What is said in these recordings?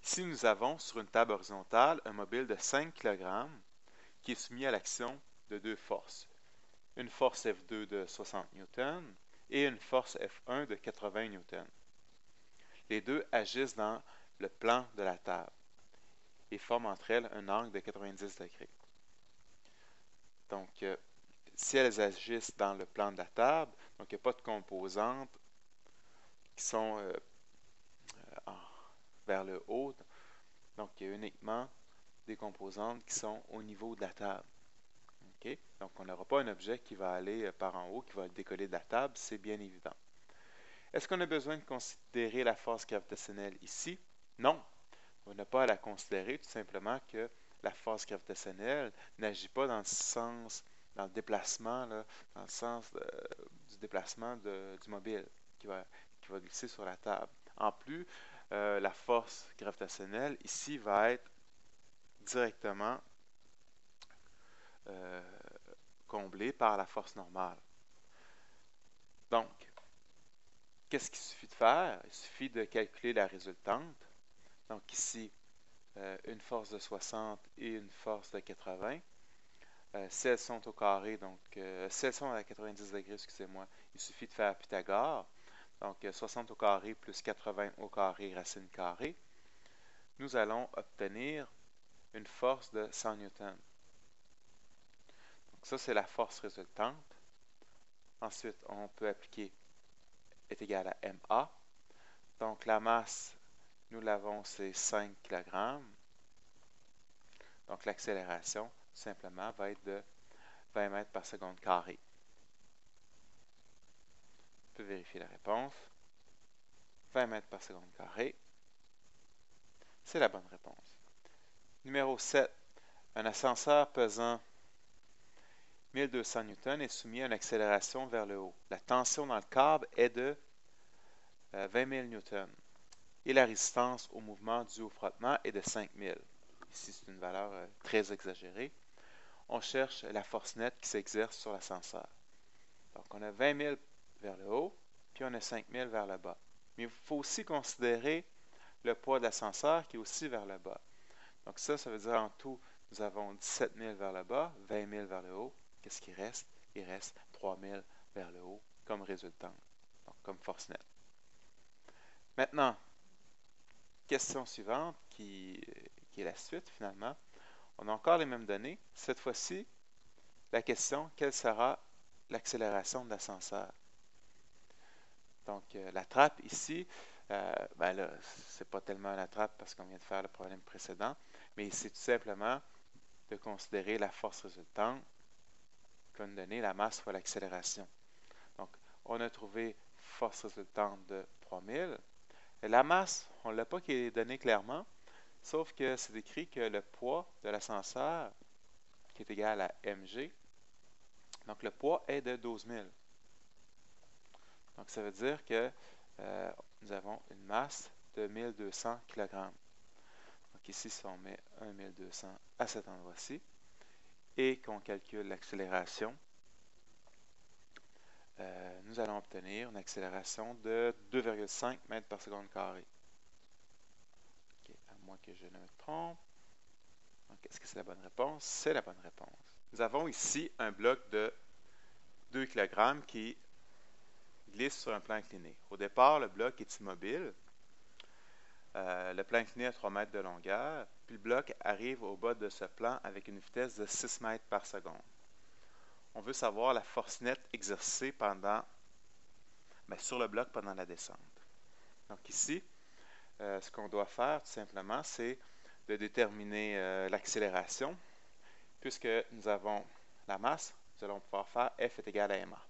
Ici, nous avons sur une table horizontale un mobile de 5 kg qui est soumis à l'action de deux forces. Une force F2 de 60 N et une force F1 de 80 N. Les deux agissent dans le plan de la table et forment entre elles un angle de 90 degrés. Donc, si elles agissent dans le plan de la table, donc il n'y a pas de composantes qui sont vers le haut, donc il y a uniquement des composantes qui sont au niveau de la table. Okay? Donc, on n'aura pas un objet qui va aller par en haut, qui va décoller de la table, c'est bien évident. Est-ce qu'on a besoin de considérer la force gravitationnelle ici? Non. On n'a pas à la considérer, tout simplement que la force gravitationnelle n'agit pas dans le sens, dans le déplacement, là, dans le sens du déplacement du mobile qui va glisser sur la table. En plus, la force gravitationnelle ici va être directement comblée par la force normale. Donc, qu'est-ce qu'il suffit de faire? Il suffit de calculer la résultante. Donc ici, une force de 60 et une force de 80. Si elles sont au carré, donc si elles sont à 90 degrés, excusez-moi, il suffit de faire Pythagore. Donc 60 au carré plus 80 au carré racine carrée. Nous allons obtenir une force de 100 Newton. Donc ça, c'est la force résultante. Ensuite, on peut appliquer est égal à MA. Donc la masse, nous l'avons, c'est 5 kg. Donc l'accélération, simplement, va être de 20 mètres par seconde carré. On peut vérifier la réponse. 20 mètres par seconde carré. C'est la bonne réponse. Numéro 7. Un ascenseur pesant 1200 N est soumis à une accélération vers le haut. La tension dans le câble est de 20 000 N et la résistance au mouvement dû au frottement est de 5000. Ici, c'est une valeur très exagérée. On cherche la force nette qui s'exerce sur l'ascenseur. Donc, on a 20 000 vers le haut, puis on a 5 000 vers le bas. Mais il faut aussi considérer le poids de l'ascenseur qui est aussi vers le bas. Donc ça veut dire en tout, nous avons 17 000 vers le bas, 20 000 vers le haut. Qu'est-ce qui reste? Il reste 3 000 vers le haut comme résultante, donc comme force nette. Maintenant, question suivante qui est la suite finalement. On a encore les mêmes données. Cette fois-ci, la question, quelle sera l'accélération de l'ascenseur? Donc, la trappe ici, ben là, c'est pas tellement la trappe parce qu'on vient de faire le problème précédent, mais c'est tout simplement de considérer la force résultante qui va nous donner la masse fois l'accélération. Donc, on a trouvé force résultante de 3000. Et la masse, on ne l'a pas qui est donnée clairement, sauf que c'est écrit que le poids de l'ascenseur, qui est égal à mg, donc le poids est de 12 000. Donc, ça veut dire que nous avons une masse de 1200 kg. Donc, ici, si on met 1200 à cet endroit-ci et qu'on calcule l'accélération, nous allons obtenir une accélération de 2,5 mètres par seconde carré. Okay, à moins que je ne me trompe. Donc, est-ce que c'est la bonne réponse? C'est la bonne réponse. Nous avons ici un bloc de 2 kg qui glisse sur un plan incliné. Au départ, le bloc est immobile. Le plan incliné a 3 mètres de longueur, puis le bloc arrive au bas de ce plan avec une vitesse de 6 mètres par seconde. On veut savoir la force nette exercée sur le bloc pendant la descente. Donc ici, ce qu'on doit faire tout simplement, c'est de déterminer l'accélération. Puisque nous avons la masse, nous allons pouvoir faire F est égal à ma.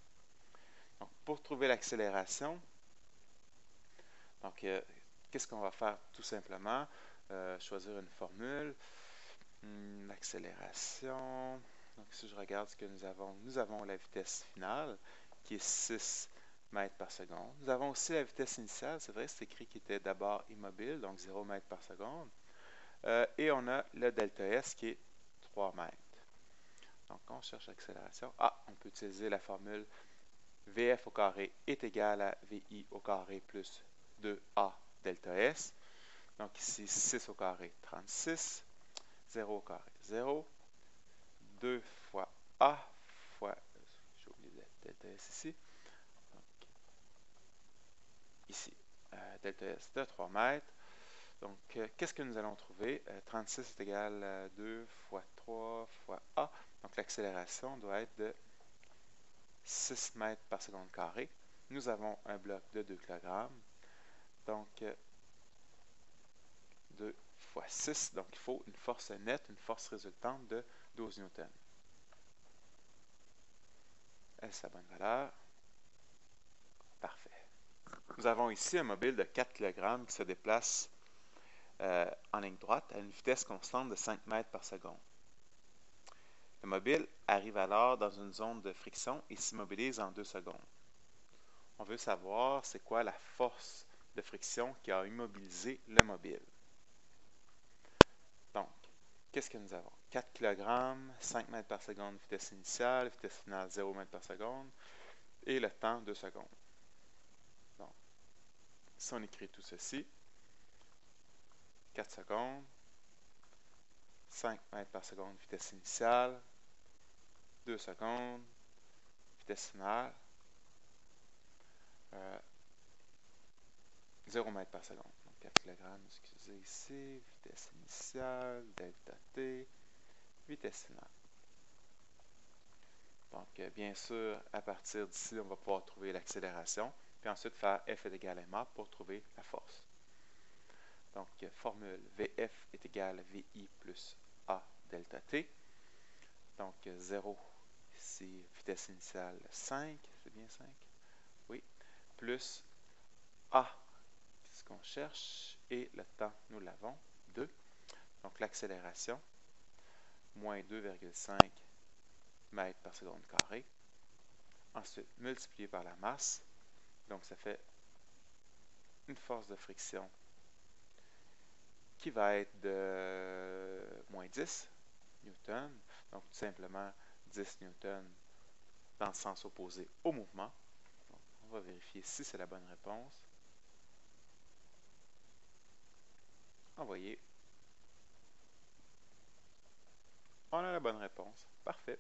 Donc, pour trouver l'accélération, qu'est-ce qu'on va faire tout simplement? Choisir une formule. L'accélération. Donc, si je regarde ce que nous avons la vitesse finale qui est 6 mètres par seconde. Nous avons aussi la vitesse initiale, c'est vrai, c'est écrit qu'il était d'abord immobile, donc 0 mètres par seconde. Et on a le delta S qui est 3 mètres. Donc, on cherche l'accélération. On peut utiliser la formule VF au carré est égal à VI au carré plus 2A delta S. Donc ici, 6 au carré, 36. 0 au carré, 0. 2 fois A fois, j'ai oublié delta S ici. Donc, ici, delta S de 3 mètres. Donc, qu'est-ce que nous allons trouver? 36 est égal à 2 fois 3 fois A. Donc, l'accélération doit être de 6 mètres par seconde carré. Nous avons un bloc de 2 kg. Donc, 2 fois 6. Donc, il faut une force nette, une force résultante de 12 newtons. Est-ce la bonne valeur? Parfait. Nous avons ici un mobile de 4 kg qui se déplace en ligne droite à une vitesse constante de 5 mètres par seconde. Le mobile arrive alors dans une zone de friction et s'immobilise en 2 secondes. On veut savoir c'est quoi la force de friction qui a immobilisé le mobile. Donc, qu'est-ce que nous avons? 4 kg, 5 mètres par seconde vitesse initiale, vitesse finale 0 mètres par seconde et le temps 2 secondes. Donc, si on écrit tout ceci, 4 secondes, 5 mètres par seconde vitesse initiale, 2 secondes, vitesse finale, 0 mètres par seconde. Donc 4 kg, excusez ici, vitesse initiale, delta T, vitesse finale. Donc bien sûr, à partir d'ici, on va pouvoir trouver l'accélération, puis ensuite faire F est égal à ma pour trouver la force. Donc formule VF est égal à VI plus A delta T. Donc 0, ici, vitesse initiale 5, c'est bien 5? Oui. Plus A, c'est ce qu'on cherche, et le temps, nous l'avons, 2. Donc l'accélération, moins 2,5 mètres par seconde carré. Ensuite, multiplié par la masse, donc ça fait une force de friction qui va être de moins 10 newtons. Donc tout simplement 10 newtons dans le sens opposé au mouvement. Donc, on va vérifier si c'est la bonne réponse. Envoyé. On a la bonne réponse. Parfait.